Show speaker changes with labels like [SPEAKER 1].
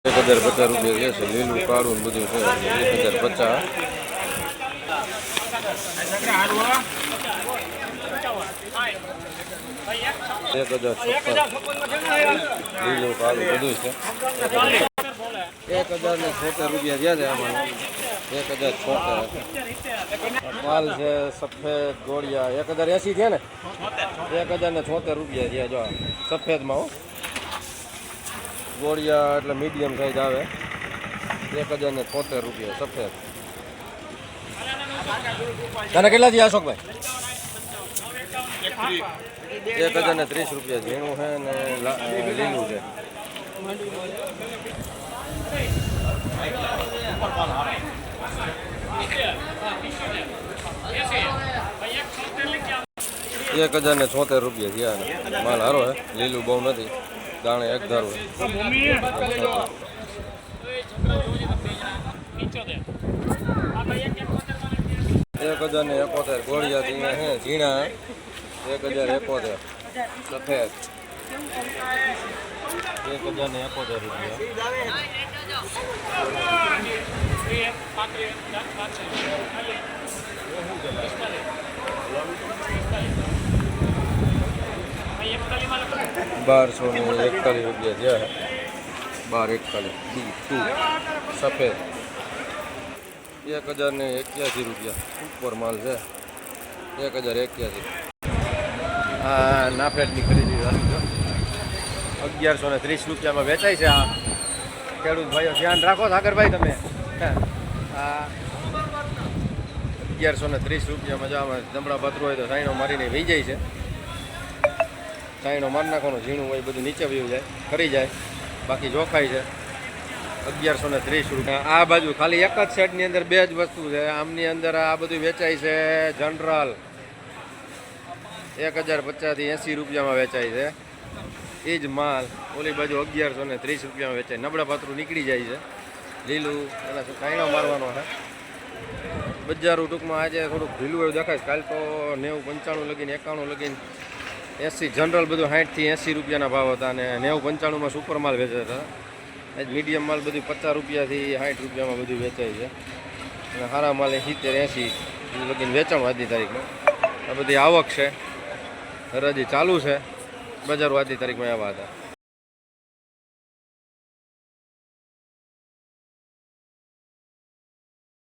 [SPEAKER 1] 1050 રૂપિયા છે. લીલું કાળું બધું છે. 1050. લીલું કાળું બધું છે. 1076 રૂપિયા થયા છે આમાં. 1076 માલ છે. સફેદ ગોળિયા 1080 થયા ને. 1076 રૂપિયા થયા જો સફેદમાં હો. ગોળિયા એટલે મીડિયમ સાઈઝ આવે. 1076 રૂપિયા સફેદ. તને કેટલા થયા અશોકભાઈ? 1030 રૂપિયા ઝીણું છે ને લીલું છે. એક 1076 રૂપિયા થયા. માલ હારો હે. લીલું બહુ નથી. દાણે એક ધારું 1071 ગોળિયા ઝીણા હે. ઝીણા 1071 સફેદ 1071 રૂપિયા. ₹1241 રૂપિયા થયા. 1241 B2 સફેદ 1081 રૂપિયા. ઉપર માલ છે 1081. હા નાફેડની ખરીદી 1130 રૂપિયામાં વેચાય છે. આ ખેડૂત ભાઈઓ ધ્યાન રાખો સાગરભાઈ તમે. હા 1130 રૂપિયામાં જો આમાં જમણા પાથરું હોય તો સાઈનો મારીને વહી જાય છે. સાઈનો મારી નાખવાનો. ઝીણું હોય બધું નીચે વયું જાય, ખરી જાય. બાકી જોખાય છે. 1130 રૂપિયા. આ બાજુ ખાલી એક જ સેટની અંદર બે જ વસ્તુ છે. આમની અંદર આ બધું વેચાય છે જનરલ 1050 થી 80 રૂપિયામાં વેચાય છે. એ જ માલ ઓલી બાજુ 1130 રૂપિયામાં વેચાય. નબળા પાત્રું નીકળી જાય છે. લીલું એના સાઈનો મારવાનો છે. બજારું ટૂંકમાં આજે થોડુંક ઢીલું એવું દેખાય. કાલ તો 90 95 લગીને 91 લગીને 80 જનરલ બધું 60 થી 80 રૂપિયાના ભાવ હતા અને 90 95માં સુપર માલ વેચાતા હતા. આજ મીડિયમ માલ બધું 50 રૂપિયાથી 60 રૂપિયામાં બધું વેચાય છે. અને સારા માલ 70 80 લગીને વેચાણ આજની તારીખમાં. આ બધી આવક છે. હરાજી ચાલુ છે. બજારો આજની તારીખમાં આવ્યા હતા.